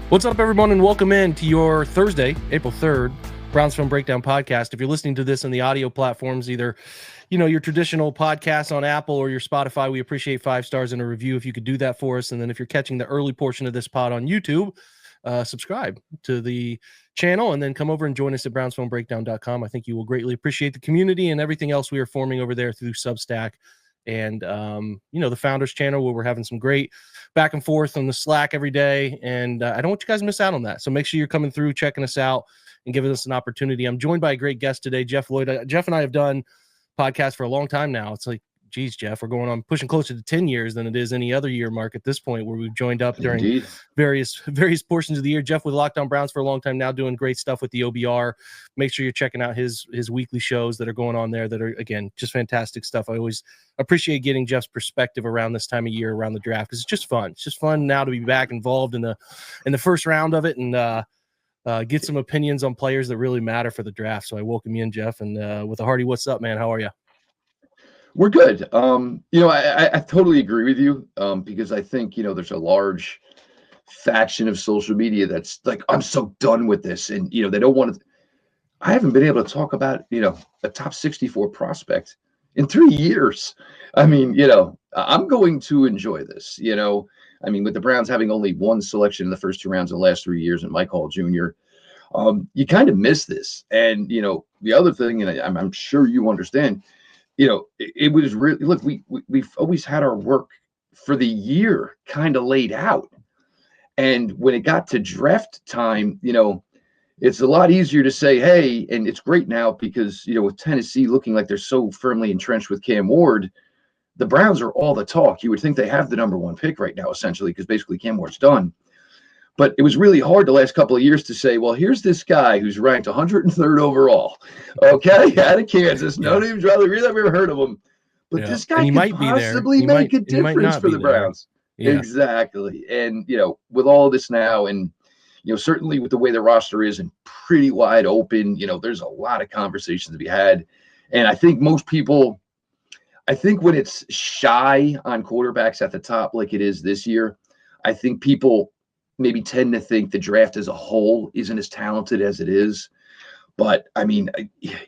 What's up, everyone, and welcome in to your Thursday, April 3rd, Browns Film Breakdown podcast. If you're listening to this on the audio platforms, either your traditional podcast on Apple or your Spotify, we appreciate 5 stars and a review if you could do that for us. And then if you're catching the early portion of this pod on YouTube, subscribe to the channel and then come over and join us at brownsfilmbreakdown.com. I think you will greatly appreciate the community and everything else we are forming over there through Substack and the Founders channel, where we're having some great back and forth on the Slack every day. And I don't want you guys to miss out on that. So make sure you're coming through, checking us out, and giving us an opportunity. I'm joined by a great guest today, Jeff Lloyd. Jeff and I have done podcasts for a long time now. It's like, geez, Jeff, we're going on pushing closer to 10 years than it is any other year mark at this point, where we've joined up during various portions of the year. Jeff with Locked On Browns for a long time now, doing great stuff with the OBR. Make sure you're checking out his weekly shows that are going on there that are, again, just fantastic stuff. I always appreciate getting Jeff's perspective around this time of year, around the draft, because it's just fun. It's just fun now to be back involved in the first round of it and get some opinions on players that really matter for the draft. So I welcome you in, Jeff, and with a hearty what's up, man? How are you? We're good. I totally agree with you because I think, there's a large faction of social media that's like, I'm so done with this. And, they don't want to. I haven't been able to talk about, a top 64 prospect in 3 years. I mean, I'm going to enjoy this, with the Browns having only one selection in the first 2 rounds of the last 3 years and Mike Hall Jr., you kind of miss this. And, the other thing, and I'm sure you understand, it was really, look, we've always had our work for the year kind of laid out. And when it got to draft time, it's a lot easier to say, hey, and it's great now because, with Tennessee looking like they're so firmly entrenched with Cam Ward, the Browns are all the talk. You would think they have the number 1 pick right now, essentially, because basically Cam Ward's done. But it was really hard the last couple of years to say, well, here's this guy who's ranked 103rd overall, okay, out of Kansas. No name's rather, we've never heard of him. But this guy could possibly make a difference for the Browns. Yeah. Exactly. And, with all this now and, certainly with the way the roster is and pretty wide open, there's a lot of conversations to be had. And I think most people, when it's shy on quarterbacks at the top like it is this year, I think people maybe tend to think the draft as a whole isn't as talented as it is. But I mean,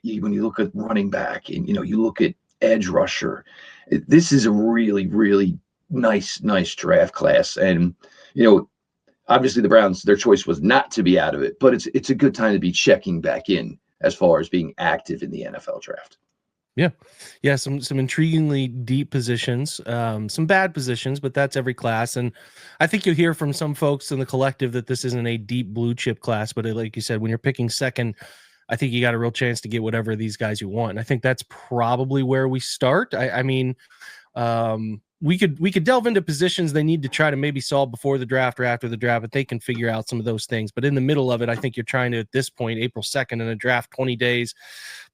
when you look at running back and, you look at edge rusher, this is a really, really nice draft class. And, obviously the Browns, their choice was not to be out of it, but it's a good time to be checking back in as far as being active in the NFL draft. Yeah. Some intriguingly deep positions, some bad positions, but that's every class. And I think you'll hear from some folks in the collective that this isn't a deep blue chip class, but like you said, when you're picking second, I think you got a real chance to get whatever of these guys you want. And I think that's probably where we start. We could delve into positions they need to try to maybe solve before the draft or after the draft, but they can figure out some of those things. But in the middle of it, I think you're trying to, at this point, April 2nd, in a draft 20 days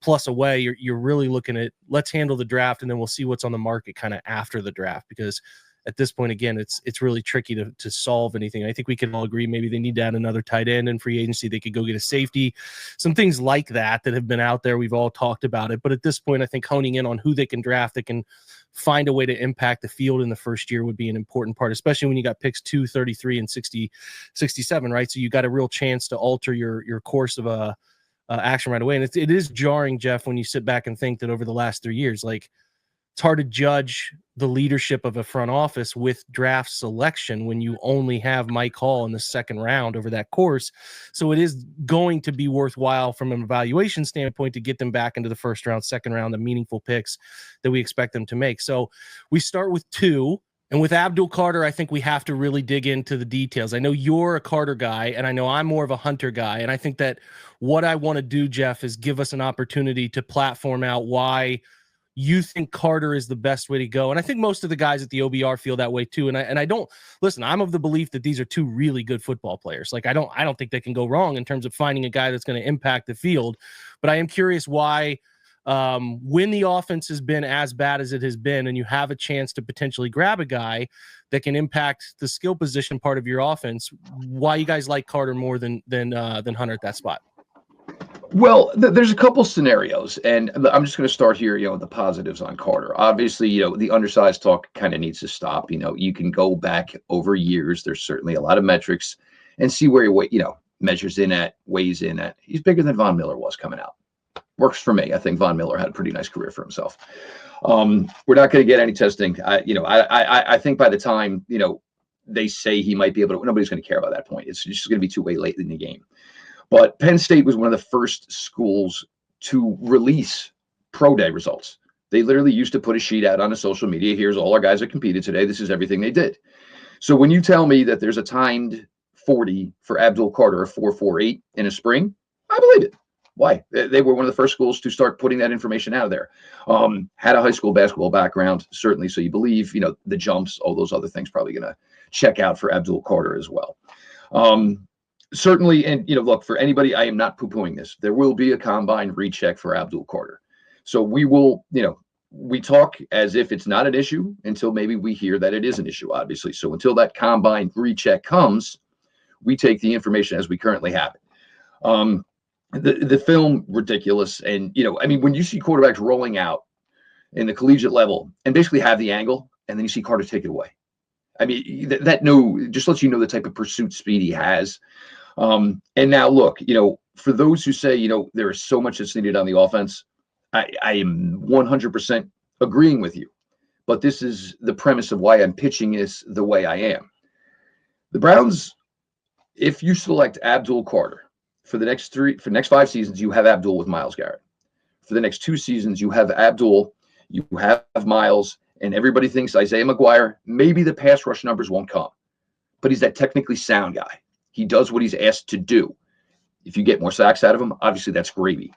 plus away, you're really looking at, let's handle the draft and then we'll see what's on the market kind of after the draft, because at this point, again, it's really tricky to solve anything. I think we can all agree maybe they need to add another tight end in free agency. They could go get a safety, some things like that have been out there. We've all talked about it. But at this point, I think honing in on who they can draft that can find a way to impact the field in the first year would be an important part, especially when you got picks 2, 33, and 60, 67, right? So you got a real chance to alter your course of action right away. And it is jarring, Jeff, when you sit back and think that over the last 3 years, like, it's hard to judge the leadership of a front office with draft selection when you only have Mike Hall in the second round over that course. So it is going to be worthwhile from an evaluation standpoint to get them back into the first round, second round, the meaningful picks that we expect them to make. So we start with 2. And with Abdul Carter, I think we have to really dig into the details. I know you're a Carter guy, and I know I'm more of a Hunter guy. And I think that what I want to do, Jeff, is give us an opportunity to platform out why you think Carter is the best way to go. And I think most of the guys at the OBR feel that way too. And I don't listen, I'm of the belief that these are 2 really good football players. Like, I don't think they can go wrong in terms of finding a guy that's going to impact the field. But I am curious why, when the offense has been as bad as it has been, and you have a chance to potentially grab a guy that can impact the skill position part of your offense, why you guys like Carter more than Hunter at that spot. Well, there's a couple scenarios, and I'm just going to start here, the positives on Carter. Obviously, the undersized talk kind of needs to stop. You can go back over years. There's certainly a lot of metrics and see where he measures in at, weighs in at. He's bigger than Von Miller was coming out. Works for me. I think Von Miller had a pretty nice career for himself. We're not going to get any testing. I think by the time, they say he might be able to, nobody's going to care about that point. It's just going to be too late in the game. But Penn State was one of the first schools to release pro day results. They literally used to put a sheet out on the social media. Here's all our guys that competed today. This is everything they did. So when you tell me that there's a timed 40 for Abdul Carter, a 4.48 in a spring, I believe it. Why? They were one of the first schools to start putting that information out there. Had a high school basketball background, certainly. So you believe, the jumps, all those other things probably going to check out for Abdul Carter as well. Certainly, and, look, for anybody, I am not poo-pooing this. There will be a combine recheck for Abdul Carter. So we will, we talk as if it's not an issue until maybe we hear that it is an issue, obviously. So until that combine recheck comes, we take the information as we currently have it. The film, ridiculous. And, when you see quarterbacks rolling out in the collegiate level and basically have the angle, and then you see Carter take it away. That just lets you know the type of pursuit speed he has. And now look, for those who say, there is so much that's needed on the offense, I am 100% agreeing with you. But this is the premise of why I'm pitching this the way I am. The Browns, if you select Abdul Carter, for the next 5 seasons, you have Abdul with Myles Garrett. For the next 2 seasons, you have Abdul, you have Myles, and everybody thinks Isaiah McGuire, maybe the pass rush numbers won't come. But he's that technically sound guy. He does what he's asked to do. If you get more sacks out of him, obviously that's gravy.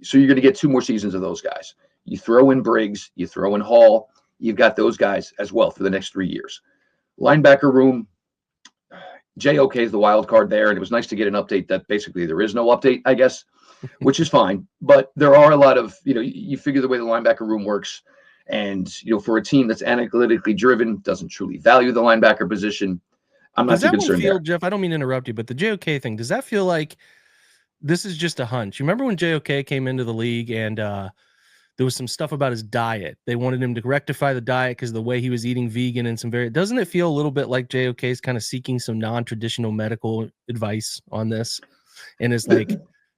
So you're going to get 2 more seasons of those guys. You throw in Briggs, you throw in Hall, you've got those guys as well for the next 3 years. Linebacker room, JOK is the wild card there, and it was nice to get an update that basically there is no update, I guess, which is fine. But there are a lot of, you figure the way the linebacker room works, and, for a team that's analytically driven, doesn't truly value the linebacker position, I'm not too concerned there. Jeff, I don't mean to interrupt you, but the JOK thing, does that feel like this is just a hunch? You remember when JOK came into the league and there was some stuff about his diet? They wanted him to rectify the diet because of the way he was eating vegan and doesn't it feel a little bit like JOK is kind of seeking some non-traditional medical advice on this and is like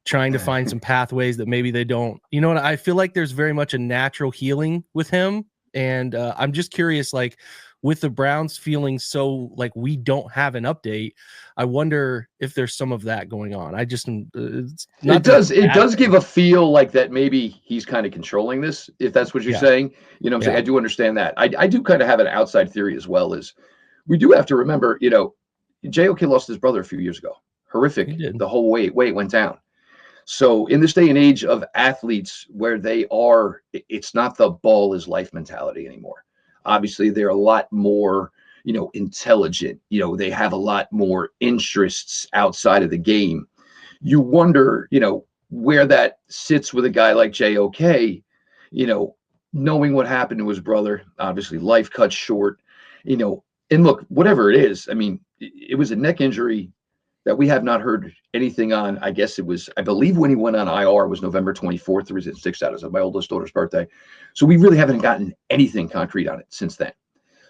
trying to find some pathways that maybe they don't, what I feel like there's very much a natural healing with him. And I'm just curious, like, with the Browns feeling so like we don't have an update, I wonder if there's some of that going on. I just it does give a feel like that maybe he's kind of controlling this, if that's what you're saying. What I'm saying? I do understand that. I do kind of have an outside theory as well. Is we do have to remember, JOK lost his brother a few years ago. Horrific. The whole way it went down. So in this day and age of athletes where they are, it's not the ball is life mentality anymore. Obviously, they're a lot more, intelligent. They have a lot more interests outside of the game. You wonder, where that sits with a guy like JOK, knowing what happened to his brother, obviously life cut short, and look, whatever it is, it was a neck injury that we have not heard anything on. I guess I believe when he went on IR was November 24th. The reason it sticks out is my oldest daughter's birthday. So we really haven't gotten anything concrete on it since then.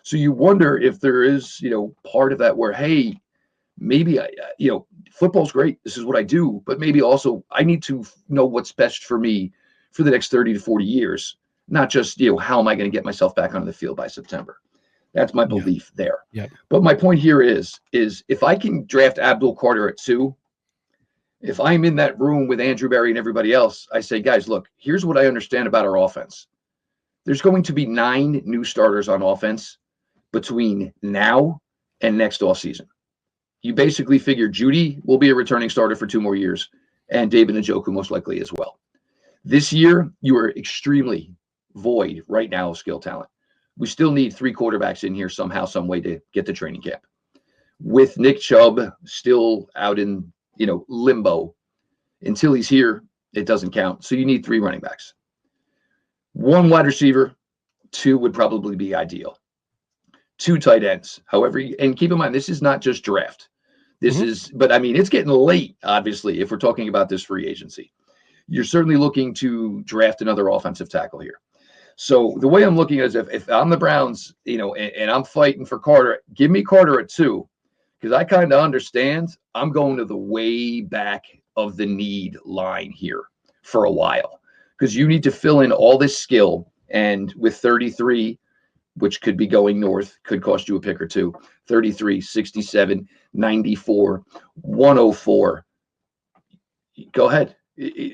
So you wonder if there is, part of that where, hey, maybe football's great. This is what I do, but maybe also I need to know what's best for me for the next 30 to 40 years, not just, how am I going to get myself back onto the field by September? That's my belief there. Yeah. But my point here is if I can draft Abdul Carter at 2, if I'm in that room with Andrew Berry and everybody else, I say, guys, look, here's what I understand about our offense. There's going to be 9 new starters on offense between now and next offseason. You basically figure Judy will be a returning starter for 2 more years, and David Njoku most likely as well. This year, you are extremely void right now of skill talent. We still need 3 quarterbacks in here somehow, some way to get to training camp. With Nick Chubb still out in, limbo, until he's here, it doesn't count. So you need 3 running backs. 1 wide receiver, 2 would probably be ideal. 2 tight ends. However, and keep in mind, this is not just draft. This is, but it's getting late, obviously, if we're talking about this free agency. You're certainly looking to draft another offensive tackle here. So the way I'm looking at it is if I'm the Browns, and I'm fighting for Carter, give me Carter at 2, because I kind of understand. I'm going to the way back of the need line here for a while, because you need to fill in all this skill. And with 33, which could be going north, could cost you a pick or two, 33, 67, 94, 104. Go ahead.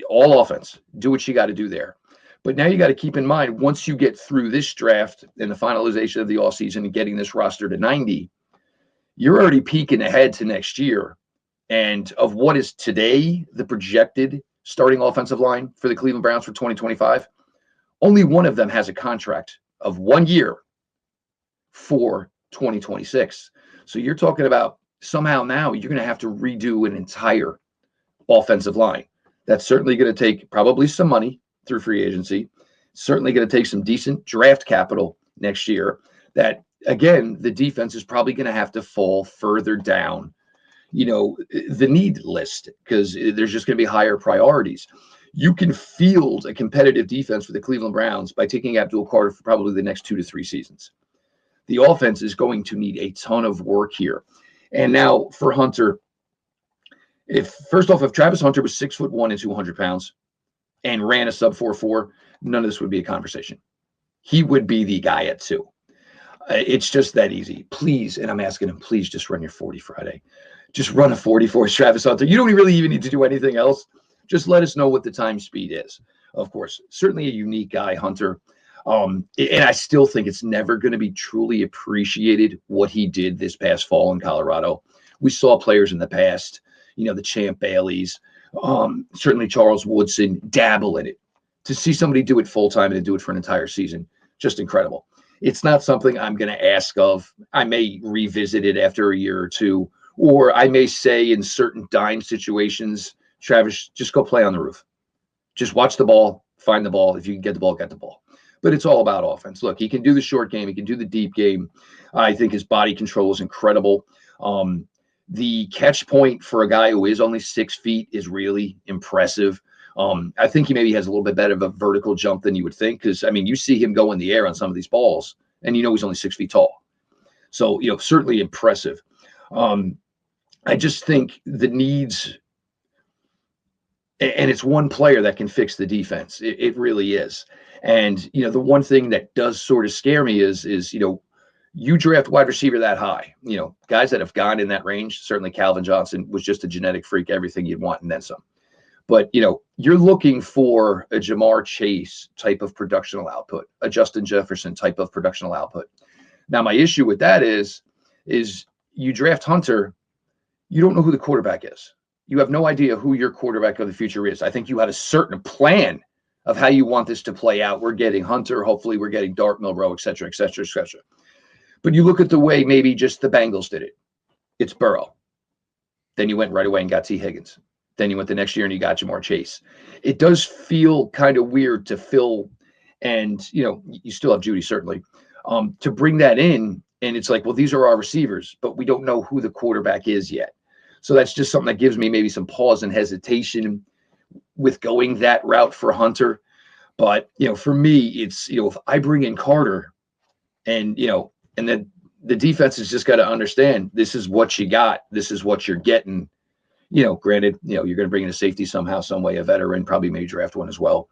All offense. Do what you got to do there. But now you got to keep in mind, once you get through this draft and the finalization of the offseason and getting this roster to 90, you're already peeking ahead to next year. And of what is today the projected starting offensive line for the Cleveland Browns for 2025, only one of them has a contract of 1 year for 2026. So you're talking about somehow now you're going to have to redo an entire offensive line. That's certainly going to take probably some money through free agency, certainly going to take some decent draft capital next year. That, again, the defense is probably going to have to fall further down, the need list, because there's just going to be higher priorities. You can field a competitive defense for the Cleveland Browns by taking Abdul Carter for probably the next 2 to 3 seasons. The offense is going to need a ton of work here. And now for Hunter, if Travis Hunter was 6'1" and 200 pounds and ran a sub 4.4, none of this would be a conversation. He would be the guy at 2. It's just that easy. Please, and I'm asking him, please just run your 40 Friday. Just run a 44, Travis Hunter. You don't really even need to do anything else. Just let us know what the time speed is. Of course, certainly a unique guy, Hunter. And I still think it's never going to be truly appreciated what he did this past fall in Colorado. We saw players in the past, the Champ Baileys, certainly Charles Woodson, dabble in it. To see somebody do it full-time and do it for an entire season, just incredible. It's not something I'm going to ask of. I may revisit it after a year or two, or I may say in certain dime situations, Travis, just go play on the roof. Just watch the ball, find the ball. If you can get the ball, get the ball. But it's all about offense. Look, he can do the short game. He can do the deep game. I think his body control is incredible. The catch point for a guy who is only 6 feet is really impressive. I think he maybe has a little bit better of a vertical jump than you would think, because, you see him go in the air on some of these balls, and he's only 6 feet tall. So, certainly impressive. I just think the needs, and it's one player that can fix the defense. It really is. And, the one thing that does sort of scare me is you draft wide receiver that high, guys that have gone in that range. Certainly Calvin Johnson was just a genetic freak, everything you'd want and then some. But, you're looking for a Jamar Chase type of productional output, a Justin Jefferson type of productional output. Now, my issue with that is you draft Hunter, you don't know who the quarterback is. You have no idea who your quarterback of the future is. I think you have a certain plan of how you want this to play out. We're getting Hunter. Hopefully we're getting Dart, Milrow, et cetera, et cetera, et cetera. But you look at the way maybe just the Bengals did it. It's Burrow. Then you went right away and got T. Higgins. Then you went the next year and you got Jamar Chase. It does feel kind of weird to fill, and, you still have Judy, certainly, to bring that in. And it's like, well, these are our receivers, but we don't know who the quarterback is yet. So that's just something that gives me maybe some pause and hesitation with going that route for Hunter. But, for me, it's, if I bring in Carter and, and then the defense has just got to understand this is what you got. This is what you're getting. Granted, you're going to bring in a safety somehow, some way, a veteran, probably maybe draft one as well.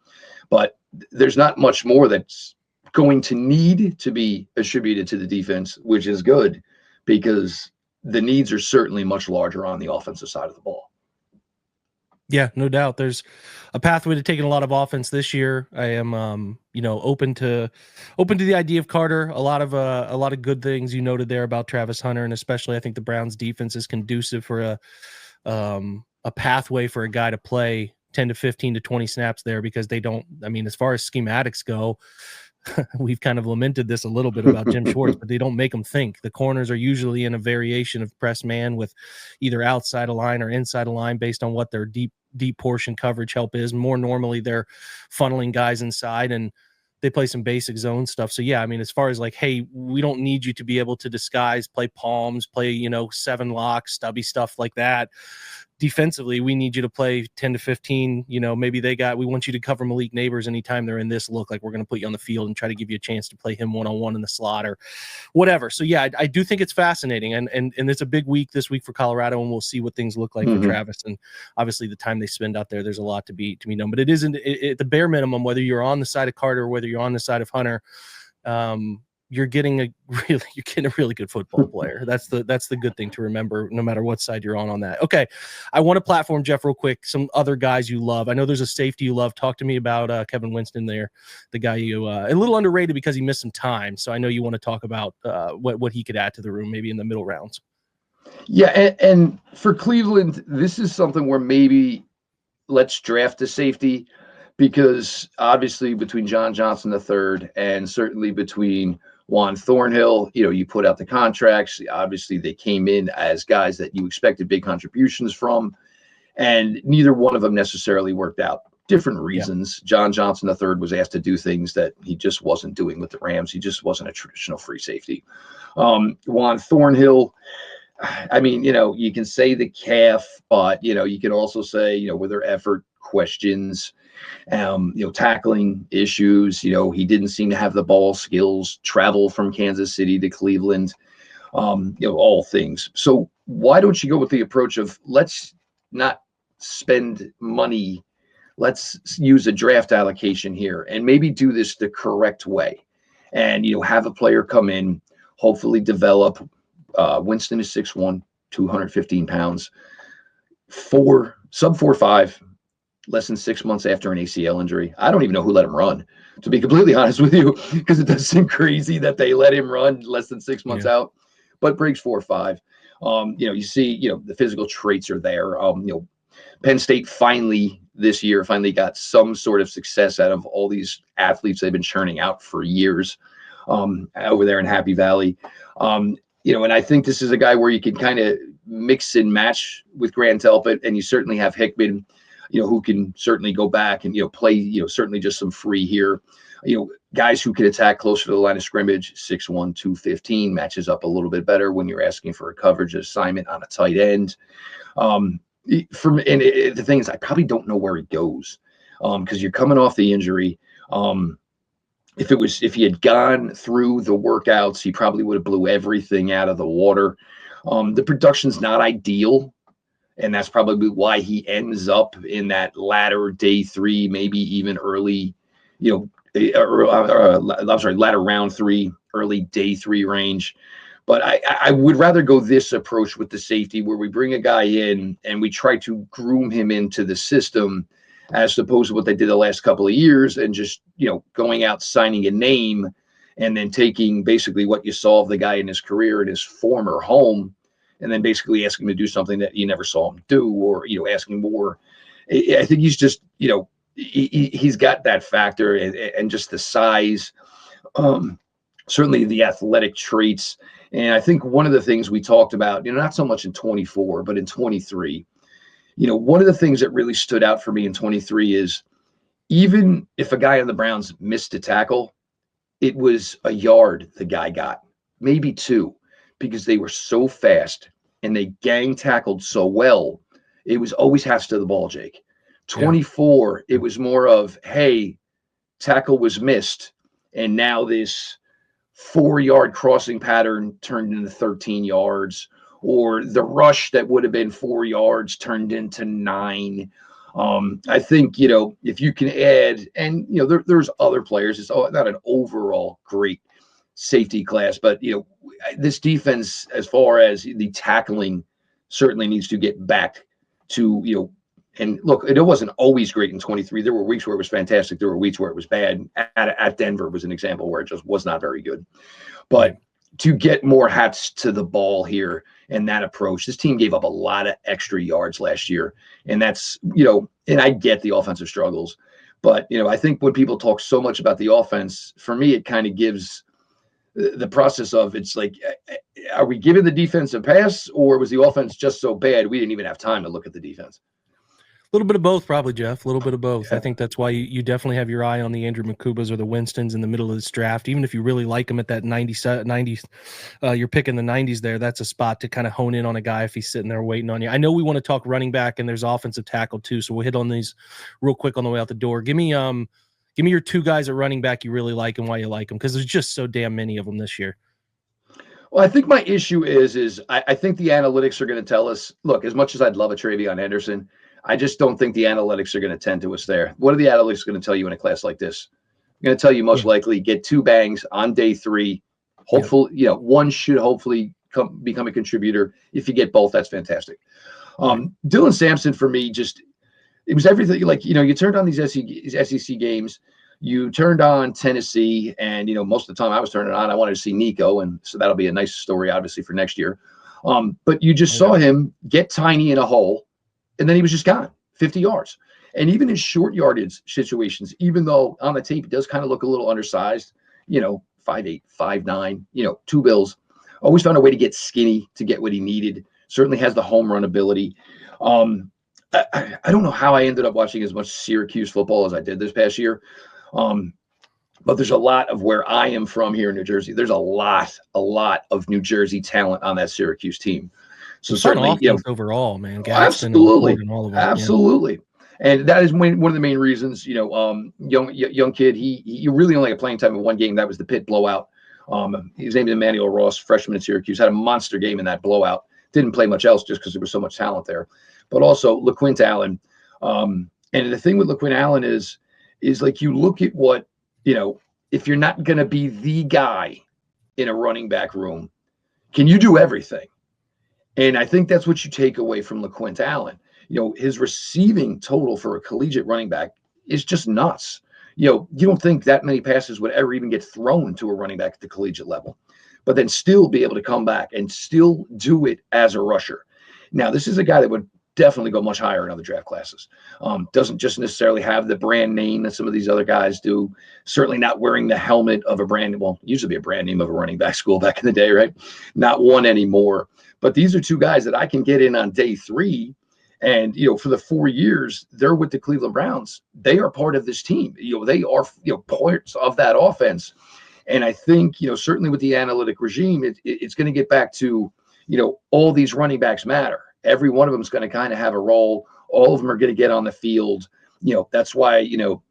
But there's not much more that's going to need to be attributed to the defense, which is good, because the needs are certainly much larger on the offensive side of the ball. Yeah, no doubt. There's a pathway to taking a lot of offense this year. I am, open to the idea of Carter. A lot of good things you noted there about Travis Hunter, and especially I think the Browns defense is conducive for a pathway for a guy to play 10 to 15 to 20 snaps there, because they don't. As far as schematics go, we've kind of lamented this a little bit about Jim Schwartz, but they don't make them think. The corners are usually in a variation of press man with either outside a line or inside a line based on what their deep portion coverage help is. More normally they're funneling guys inside, and they play some basic zone stuff. So yeah, as far as like, hey, we don't need you to be able to disguise, play palms, play, 7 locks, stubby stuff like that. defensively, we need you to play 10 to 15. Maybe we want you to cover Malik Neighbors anytime they're in this look, like we're going to put you on the field and try to give you a chance to play him one-on-one in the slot or whatever. So yeah, I do think it's fascinating, and it's a big week this week for Colorado, and we'll see what things look like for Travis. And obviously the time they spend out there's a lot to be known, but it isn't the bare minimum, whether you're on the side of Carter or whether you're on the side of Hunter, you're getting a really good football player. That's the good thing to remember, no matter what side you're on that. Okay, I want to platform Jeff real quick. Some other guys you love. I know there's a safety you love. Talk to me about Kevin Winston there, the guy you a little underrated because he missed some time. So I know you want to talk about what he could add to the room, maybe in the middle rounds. Yeah, and for Cleveland, this is something where maybe let's draft a safety, because obviously between John Johnson III and certainly between Juan Thornhill, you put out the contracts. Obviously, they came in as guys that you expected big contributions from, and neither one of them necessarily worked out. Different reasons. Yeah. John Johnson III was asked to do things that he just wasn't doing with the Rams. He just wasn't a traditional free safety. Juan Thornhill, I mean, you can say the calf, but, you can also say, were there effort questions, tackling issues. He didn't seem to have the ball skills, travel from Kansas City to Cleveland, all things. So why don't you go with the approach of let's not spend money. Let's use a draft allocation here and maybe do this the correct way, and, have a player come in, hopefully develop. Winston is 6'1", 215 pounds, sub 4'5", less than 6 months after an ACL injury. I don't even know who let him run, to be completely honest with you, because it does seem crazy that they let him run less than 6 months out, but breaks 4'5". You see, the physical traits are there. Penn State finally got some sort of success out of all these athletes they've been churning out for years over there in Happy Valley. And I think this is a guy where you can kind of mix and match with Grant Delpit, and you certainly have Hickman, who can certainly go back and, play, certainly just some free here. Guys who can attack closer to the line of scrimmage, 6'1", 215, matches up a little bit better when you're asking for a coverage assignment on a tight end. The thing is, I probably don't know where he goes because you're coming off the injury. If he had gone through the workouts, he probably would have blew everything out of the water. The production's not ideal, and that's probably why he ends up in that latter day 3, maybe even early, latter round 3, early day 3 range. But I would rather go this approach with the safety, where we bring a guy in and we try to groom him into the system, as opposed to what they did the last couple of years and just, going out, signing a name, and then taking basically what you saw of the guy in his career in his former home, and then basically asking him to do something that you never saw him do, or, asking more. I think he's just, he's got that factor and just the size, certainly the athletic traits. And I think one of the things we talked about, not so much in 24, but in 23, one of the things that really stood out for me in 23 is, even if a guy on the Browns missed a tackle, it was a yard the guy got, maybe 2, because they were so fast and they gang tackled so well. It was always has to the ball, Jake. 24, It was more of, hey, tackle was missed, and now this 4-yard crossing pattern turned into 13 yards, or the rush that would have been 4 yards turned into 9. I think, if you can add, and, there's other players, it's not an overall great safety class, but, this defense, as far as the tackling, certainly needs to get back to, and look, it wasn't always great in 23. There were weeks where it was fantastic. There were weeks where it was bad. At Denver was an example where it just was not very good. But to get more hats to the ball here and that approach, this team gave up a lot of extra yards last year. And that's, and I get the offensive struggles. But, I think when people talk so much about the offense, for me, it kind of gives the process of, it's like, are we giving the defense a pass, or was the offense just so bad we didn't even have time to look at the defense? little bit of both, probably, Jeff. A little bit of both. Yeah. I think that's why you definitely have your eye on the Andrew Makubas or the Winstons in the middle of this draft. Even if you really like them at that 90, you're picking the 90s there. That's a spot to kind of hone in on a guy if he's sitting there waiting on you. I know we want to talk running back, and there's offensive tackle too, so we'll hit on these real quick on the way out the door. Give me your two guys at running back you really like and why you like them, because there's just so damn many of them this year. Well, I think my issue is I think the analytics are going to tell us, look, as much as I'd love a Travion Henderson, I just don't think the analytics are going to tend to us there. What are the analytics going to tell you in a class like this? They're going to tell you most likely get 2 bangs on day 3. Hopefully, one should hopefully become a contributor. If you get both, that's fantastic. Dylan Sampson, for me, it was everything. Like, you turned on these SEC games. You turned on Tennessee, and most of the time I was turning on, I wanted to see Nico, and so that'll be a nice story, obviously, for next year. But you just saw him get tiny in a hole, and then he was just gone, 50 yards. And even in short yardage situations, even though on the tape it does kind of look a little undersized, 5'8", 5'9", 2 bills, always found a way to get skinny to get what he needed. Certainly has the home run ability. I don't know how I ended up watching as much Syracuse football as I did this past year. But there's a lot of where I am from here in New Jersey. There's a lot of New Jersey talent on that Syracuse team. So certainly, overall, man, Gaston absolutely, all of them, absolutely. And that is one of the main reasons, young kid, he really only had playing time in one game. That was the Pitt blowout. His name is Emmanuel Ross, freshman at Syracuse, had a monster game in that blowout. Didn't play much else just because there was so much talent there. But also LaQuint Allen. And the thing with LaQuint Allen is like, you look at what, if you're not going to be the guy in a running back room, can you do everything? And I think that's what you take away from LaQuint Allen. His receiving total for a collegiate running back is just nuts. You don't think that many passes would ever even get thrown to a running back at the collegiate level, but then still be able to come back and still do it as a rusher. Now, this is a guy that would definitely go much higher in other draft classes. Doesn't just necessarily have the brand name that some of these other guys do. Certainly not wearing the helmet of a brand, usually be a brand name of a running back school back in the day, right? Not one anymore. But these are 2 guys that I can get in on day 3. And, for the 4 years, they're with the Cleveland Browns. They are part of this team. They are, parts of that offense. And I think, certainly with the analytic regime, it's going to get back to, all these running backs matter. Every one of them is going to kind of have a role. All of them are going to get on the field. That's why, you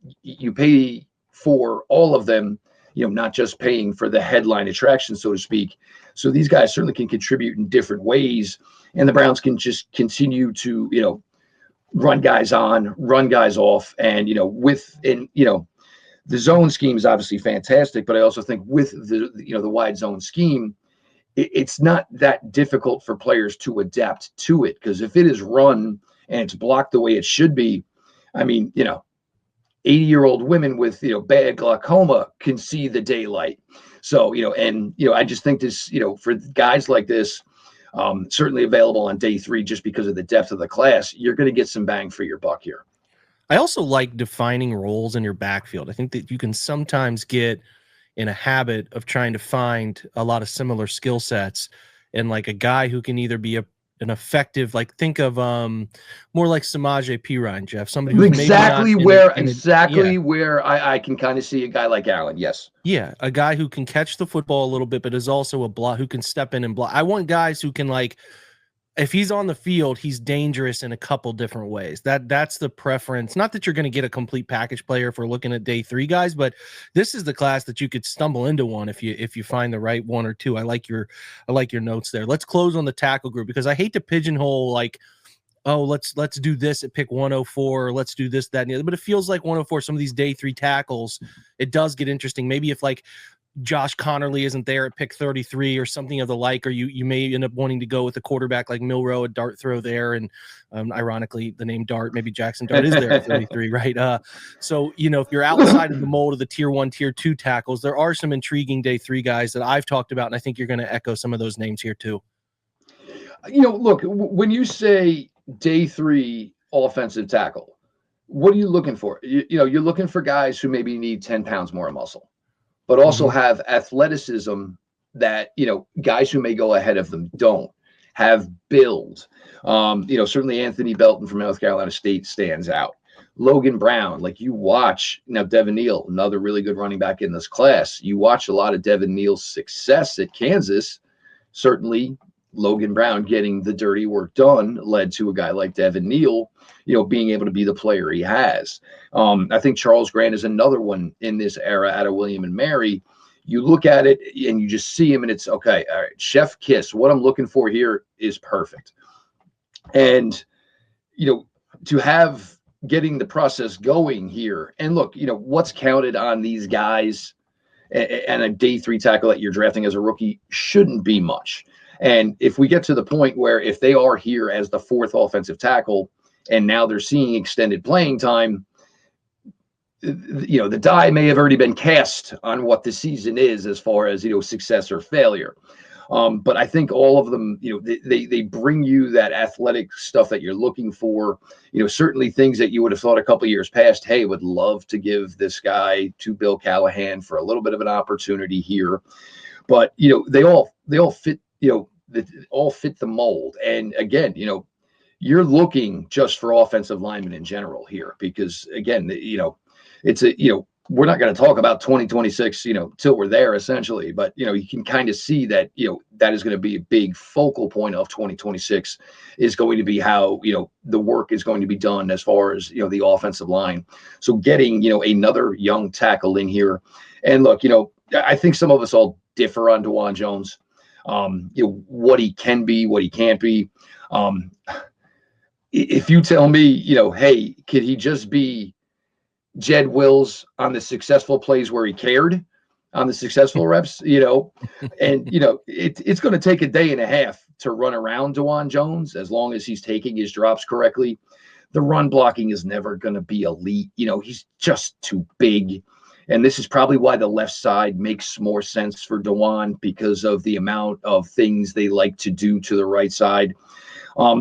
pay for all of them, not just paying for the headline attraction, so to speak. So these guys certainly can contribute in different ways. And the Browns can just continue to, run guys on, run guys off. And, the zone scheme is obviously fantastic, but I also think with the wide zone scheme, it's not that difficult for players to adapt to it, because if it is run and it's blocked the way it should be, 80-year-old women with, bad glaucoma can see the daylight. So, I just think this, for guys like this, certainly available on day 3, just because of the depth of the class, you're going to get some bang for your buck here. I also like defining roles in your backfield. I think that you can sometimes get in a habit of trying to find a lot of similar skill sets, and like a guy who can either be an effective, like think of more like Samaje Perine, Jeff, somebody who's exactly where I can kind of see a guy like Allen. Yes. Yeah. A guy who can catch the football a little bit, but is also a block, who can step in and block. I want guys who can, like, if he's on the field, he's dangerous in a couple different ways. That's the preference. Not that you're going to get a complete package player if we're looking at day 3 guys, but this is the class that you could stumble into one if you find the right 1 or 2. I like your notes there. Let's close on the tackle group, because I hate to pigeonhole, like, oh, let's do this at pick 104, or let's do this, that, and the other. But it feels like 104, some of these day 3 tackles, it does get interesting. Maybe if, like, Josh Connerly isn't there at pick 33 or something of the like, or you may end up wanting to go with a quarterback like Milroe, a dart throw there. And ironically, the name Dart, maybe Jackson Dart is there at 33, right? So, if you're outside of the mold of the tier 1, tier 2 tackles, there are some intriguing day 3 guys that I've talked about, and I think you're going to echo some of those names here too. Look, when you say day 3 offensive tackle, what are you looking for? You're looking for guys who maybe need 10 pounds more of muscle, but also have athleticism that, guys who may go ahead of them don't have build. Certainly Anthony Belton from North Carolina State stands out. Logan Brown, like you watch now, Devin Neal, another really good running back in this class. You watch a lot of Devin Neal's success at Kansas. Certainly, Logan Brown getting the dirty work done led to a guy like Devin Neal, being able to be the player he has. I think Charles Grant is another one in this era out of William and Mary. You look at it and you just see him, and it's okay. All right, Chef Kiss. What I'm looking for here is perfect. And to have getting the process going here, and look, what's counted on these guys and a day 3 tackle that you're drafting as a rookie shouldn't be much. And if we get to the point where if they are here as the 4th offensive tackle and now they're seeing extended playing time, the die may have already been cast on what the season is as far as, success or failure. But I think all of them, they bring you that athletic stuff that you're looking for, certainly things that you would have thought a couple of years past, hey, would love to give this guy to Bill Callahan for a little bit of an opportunity here. But, they all fit, all fit the mold. And again, you're looking just for offensive linemen in general here, because again, it's we're not going to talk about 2026, till we're there essentially, but, you can kind of see that, that is going to be a big focal point of 2026 is going to be how, the work is going to be done as far as, the offensive line. So getting, another young tackle in here, and look, I think some of us all differ on DeJuan Jones, what he can be, what he can't be. If you tell me, hey, could he just be Jed Wills on the successful plays where he cared, on the successful reps, and, it's going to take a day and a half to run around DeJuan Jones as long as he's taking his drops correctly. The run blocking is never going to be elite. He's just too big. And this is probably why the left side makes more sense for DeJuan, because of the amount of things they like to do to the right side.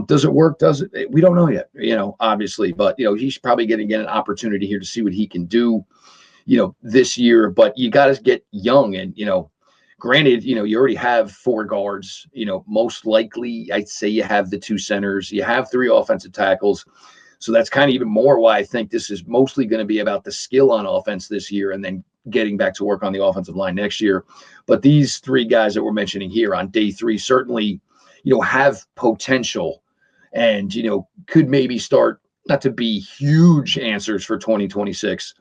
Does it work? Does it? We don't know yet, obviously, but, he's probably going to get an opportunity here to see what he can do, this year. But you got to get young, and, granted, you already have 4 guards, most likely I'd say you have the 2 centers, you have 3 offensive tackles. So that's kind of even more why I think this is mostly going to be about the skill on offense this year, and then getting back to work on the offensive line next year. But these 3 guys that we're mentioning here on day 3 certainly, have potential and, could maybe start not to be huge answers for 2026,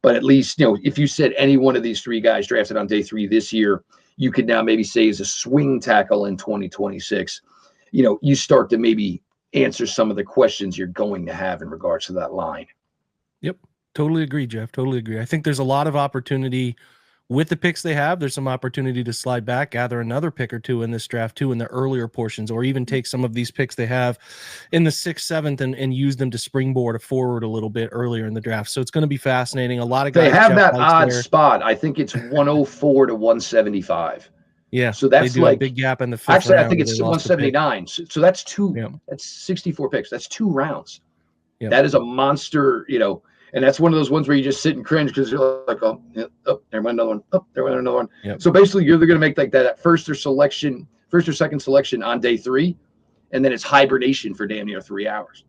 but at least, if you said any one of these 3 guys drafted on day 3 this year, you could now maybe say is a swing tackle in 2026, you start to maybe answer some of the questions you're going to have in regards to that line. Yep. Totally agree, Jeff. Totally agree. I think there's a lot of opportunity with the picks they have. There's some opportunity to slide back, gather another pick or 2 in this draft too, in the earlier portions, or even take some of these picks they have in the 6th, 7th, and use them to springboard forward a little bit earlier in the draft. So it's going to be fascinating. A lot of guys they have that odd spot. I think it's 104 to 175. Yeah. So that's like a big gap in the 5th. Actually, I think it's 179. So that's 2. Yeah. That's 64 picks. That's 2 rounds. Yeah. That is a monster, and that's one of those ones where you just sit and cringe because you're like, oh, yeah, oh, there went another one. Oh, there went another one. Yep. So basically, you're going to make like that first or second selection on day 3, and then it's hibernation for damn near 3 hours.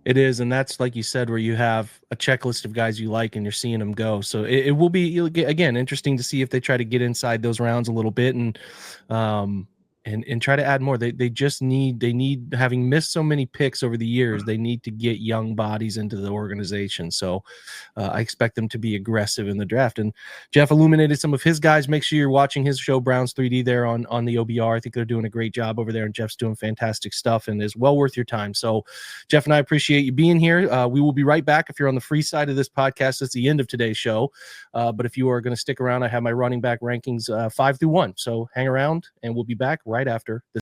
It is, and that's like you said, where you have a checklist of guys you like and you're seeing them go. So it will be, again, interesting to see if they try to get inside those rounds a little bit and try to add more. They need, having missed so many picks over the years, they need to get young bodies into the organization. So I expect them to be aggressive in the draft. And Jeff illuminated some of his guys. Make sure you're watching his show, Browns 3D, there on the OBR. I think they're doing a great job over there, and Jeff's doing fantastic stuff and is well worth your time. So Jeff and I appreciate you being here. We will be right back. If you're on the free side of this podcast, it's the end of today's show. But if you are going to stick around, I have my running back rankings 5 through 1. So hang around and we'll be back right after this.